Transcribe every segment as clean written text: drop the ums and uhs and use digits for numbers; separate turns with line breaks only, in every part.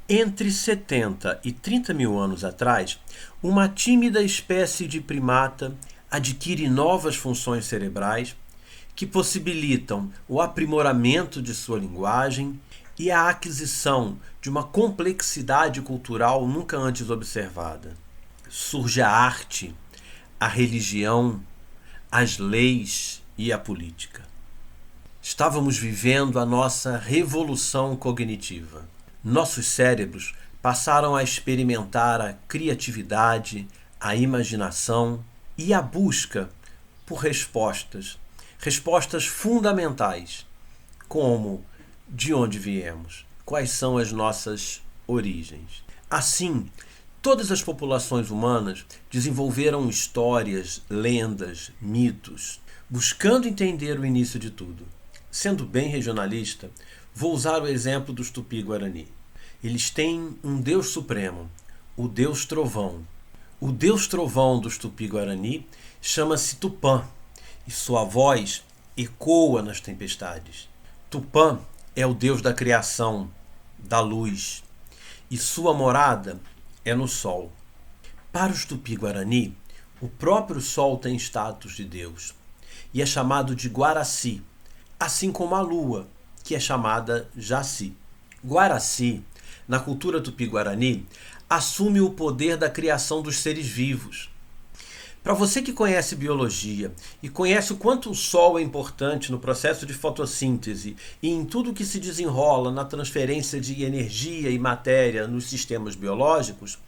Entre 70 e 30 mil anos atrás, uma tímida espécie de primata adquire novas funções cerebrais que possibilitam o aprimoramento de sua linguagem e a aquisição de uma complexidade cultural nunca antes observada. Surge a arte, a religião, as leis e a política. Estávamos vivendo a nossa revolução cognitiva. Nossos cérebros passaram a experimentar a criatividade, a imaginação e a busca por respostas fundamentais, como de onde viemos, quais são as nossas origens. Assim, todas as populações humanas desenvolveram histórias, lendas, mitos, buscando entender o início de tudo. Sendo bem regionalista, vou usar o exemplo dos Tupi-Guarani. Eles têm um Deus supremo, o Deus Trovão. O Deus Trovão dos Tupi-Guarani chama-se Tupã, e sua voz ecoa nas tempestades. Tupã é o Deus da criação, da luz, e sua morada é no sol. Para os Tupi-Guarani, o próprio sol tem status de Deus, e é chamado de Guaraci, assim como a lua, que é chamada Jaci. Guaraci, na cultura tupi-guarani, assume o poder da criação dos seres vivos. Para você que conhece biologia e conhece o quanto o sol é importante no processo de fotossíntese e em tudo que se desenrola na transferência de energia e matéria nos sistemas biológicos,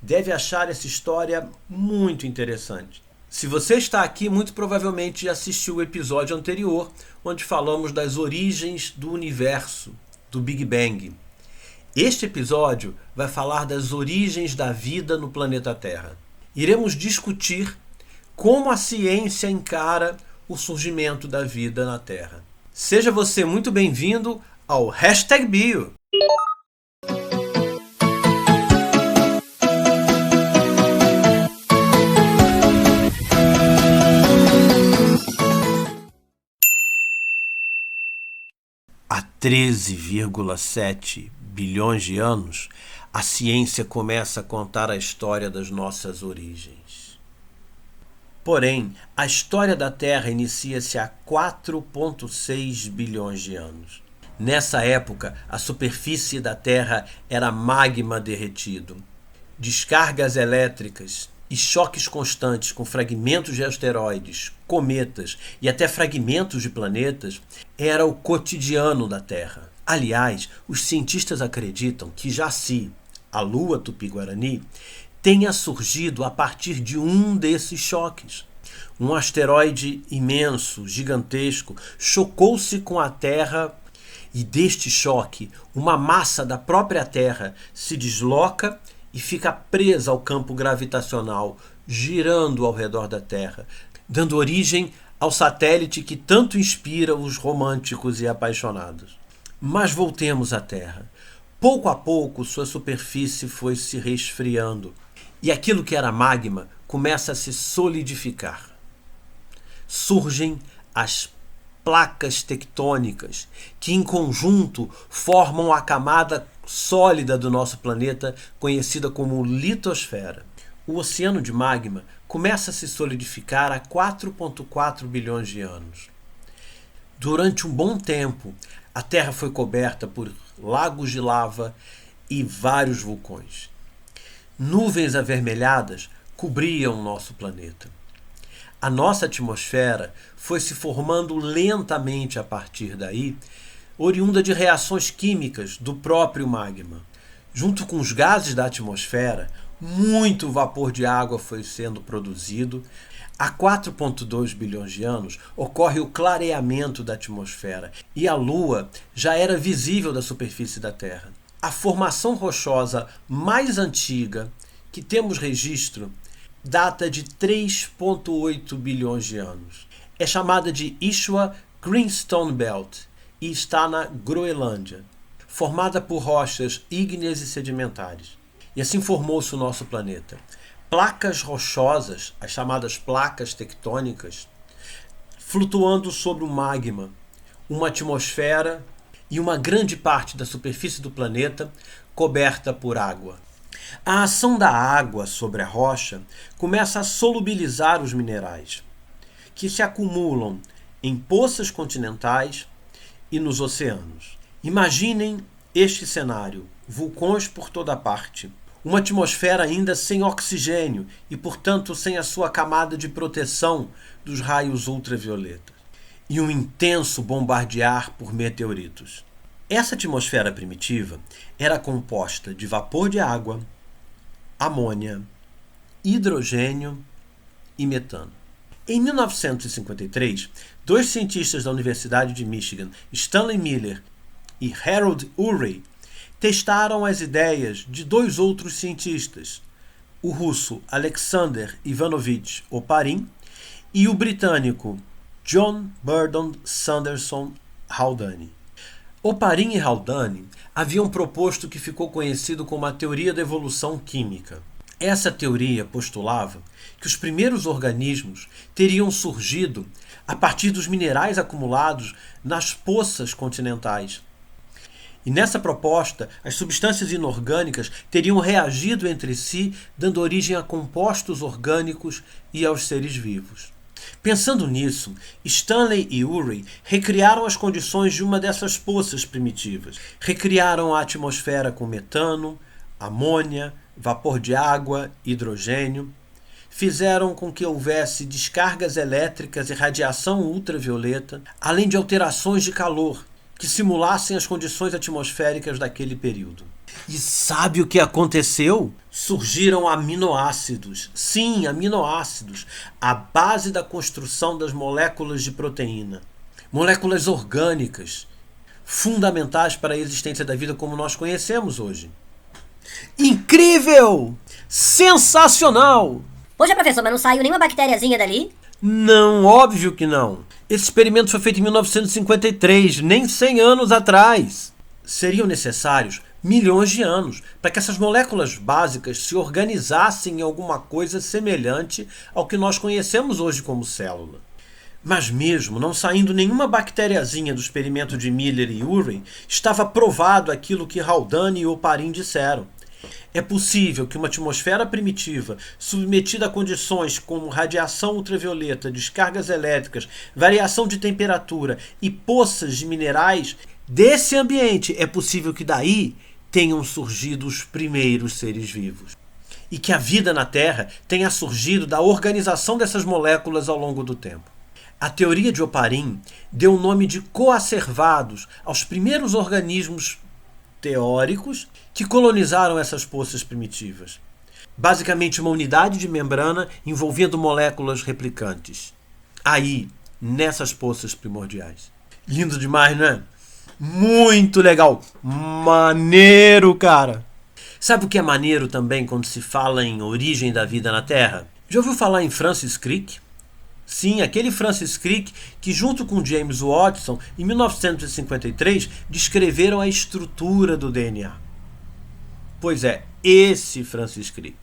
deve achar essa história muito interessante. Se você está aqui, muito provavelmente assistiu o episódio anterior, onde falamos das origens do universo, do Big Bang. Este episódio vai falar das origens da vida no planeta Terra. Iremos discutir como a ciência encara o surgimento da vida na Terra. Seja você muito bem-vindo ao #Bio. Há 13,7 bilhões de anos, a ciência começa a contar a história das nossas origens. Porém, a história da Terra inicia-se há 4,6 bilhões de anos. Nessa época, a superfície da Terra era magma derretido. Descargas elétricas e choques constantes com fragmentos de asteroides, cometas e até fragmentos de planetas era o cotidiano da Terra. Aliás, os cientistas acreditam que Jaci, a lua tupi-guarani, tenha surgido a partir de um desses choques. Um asteroide imenso, gigantesco, chocou-se com a Terra e deste choque, uma massa da própria Terra se desloca e fica presa ao campo gravitacional, girando ao redor da Terra, dando origem ao satélite que tanto inspira os românticos e apaixonados. Mas voltemos à Terra. Pouco a pouco, sua superfície foi se resfriando e aquilo que era magma começa a se solidificar. Surgem as placas tectônicas, que em conjunto formam a camada sólida do nosso planeta, conhecida como litosfera. O oceano de magma começa a se solidificar há 4,4 bilhões de anos. Durante um bom tempo, a Terra foi coberta por lagos de lava e vários vulcões. Nuvens avermelhadas cobriam o nosso planeta. A nossa atmosfera foi se formando lentamente a partir daí, oriunda de reações químicas do próprio magma. Junto com os gases da atmosfera, muito vapor de água foi sendo produzido. Há 4,2 bilhões de anos ocorre o clareamento da atmosfera e a Lua já era visível da superfície da Terra. A formação rochosa mais antiga que temos registro data de 3,8 bilhões de anos. É chamada de Ishwa Greenstone Belt e está na Groenlândia, formada por rochas ígneas e sedimentares. E assim formou-se o nosso planeta. Placas rochosas, as chamadas placas tectônicas, flutuando sobre o magma, uma atmosfera e uma grande parte da superfície do planeta coberta por água. A ação da água sobre a rocha começa a solubilizar os minerais, que se acumulam em poças continentais e nos oceanos. Imaginem este cenário: vulcões por toda parte, uma atmosfera ainda sem oxigênio e, portanto, sem a sua camada de proteção dos raios ultravioletas, e um intenso bombardear por meteoritos. Essa atmosfera primitiva era composta de vapor de água, amônia, hidrogênio e metano. Em 1953, dois cientistas da Universidade de Michigan, Stanley Miller e Harold Urey, testaram as ideias de dois outros cientistas, o russo Alexander Ivanovich Oparin e o britânico John Burdon Sanderson Haldane. Oparin e Haldane haviam proposto o que ficou conhecido como a teoria da evolução química. Essa teoria postulava que os primeiros organismos teriam surgido a partir dos minerais acumulados nas poças continentais. E nessa proposta, as substâncias inorgânicas teriam reagido entre si, dando origem a compostos orgânicos e aos seres vivos. Pensando nisso, Stanley e Urey recriaram as condições de uma dessas poças primitivas. Recriaram a atmosfera com metano, amônia, vapor de água, hidrogênio. Fizeram com que houvesse descargas elétricas e radiação ultravioleta, além de alterações de calor, que simulassem as condições atmosféricas daquele período. E sabe o que aconteceu? Surgiram aminoácidos. Sim, aminoácidos, a base da construção das moléculas de proteína. Moléculas orgânicas, fundamentais para a existência da vida como nós conhecemos hoje. Incrível! Sensacional!
Poxa, professor, mas não saiu nenhuma bactériazinha dali?
Não, óbvio que não. Esse experimento foi feito em 1953, nem 100 anos atrás. Seriam necessários milhões de anos para que essas moléculas básicas se organizassem em alguma coisa semelhante ao que nós conhecemos hoje como célula. Mas mesmo não saindo nenhuma bactériazinha do experimento de Miller e Urey, estava provado aquilo que Haldane e Oparin disseram. É possível que uma atmosfera primitiva, submetida a condições como radiação ultravioleta, descargas elétricas, variação de temperatura e poças de minerais, desse ambiente é possível que daí tenham surgido os primeiros seres vivos. E que a vida na Terra tenha surgido da organização dessas moléculas ao longo do tempo. A teoria de Oparin deu o nome de coacervados aos primeiros organismos teóricos que colonizaram essas poças primitivas. Basicamente uma unidade de membrana envolvendo moléculas replicantes. Aí, nessas poças primordiais. Lindo demais, não é? Muito legal! Maneiro, cara! Sabe o que é maneiro também quando se fala em origem da vida na Terra? Já ouviu falar em Francis Crick? Sim, aquele Francis Crick que, junto com James Watson, em 1953, descreveram a estrutura do DNA. Pois é, esse Francis Crick.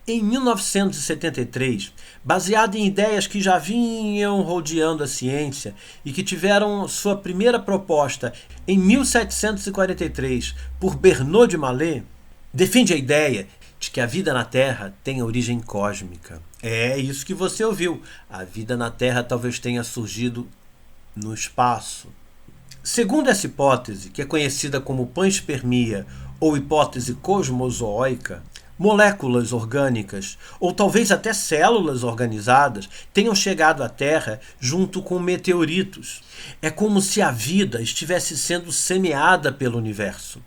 Em 1973, baseado em ideias que já vinham rodeando a ciência e que tiveram sua primeira proposta em 1743 por Bernard de Maillet, defende a ideia de que a vida na Terra tem origem cósmica. É isso que você ouviu. A vida na Terra talvez tenha surgido no espaço. Segundo essa hipótese, que é conhecida como panspermia ou hipótese cosmozoica, moléculas orgânicas, ou talvez até células organizadas, tenham chegado à Terra junto com meteoritos. É como se a vida estivesse sendo semeada pelo universo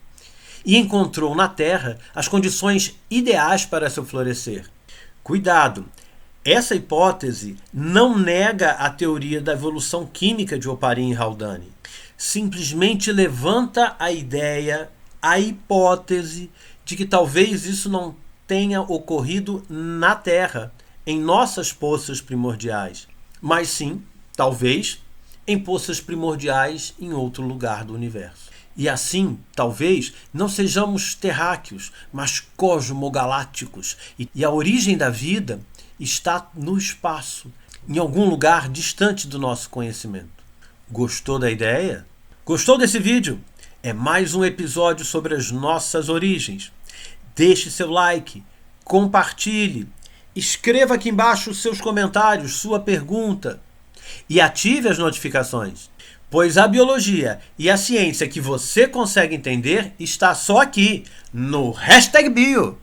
e encontrou na Terra as condições ideais para seu florescer. Cuidado! Essa hipótese não nega a teoria da evolução química de Oparin e Haldane. Simplesmente levanta a ideia, a hipótese de que talvez isso não tenha ocorrido na Terra, em nossas poças primordiais, mas sim, talvez, em poças primordiais em outro lugar do universo. E assim, talvez, não sejamos terráqueos, mas cosmogalácticos. E a origem da vida está no espaço, em algum lugar distante do nosso conhecimento. Gostou da ideia? Gostou desse vídeo? É mais um episódio sobre as nossas origens. Deixe seu like, compartilhe, escreva aqui embaixo os seus comentários, sua pergunta e ative as notificações, pois a biologia e a ciência que você consegue entender está só aqui no #Bio.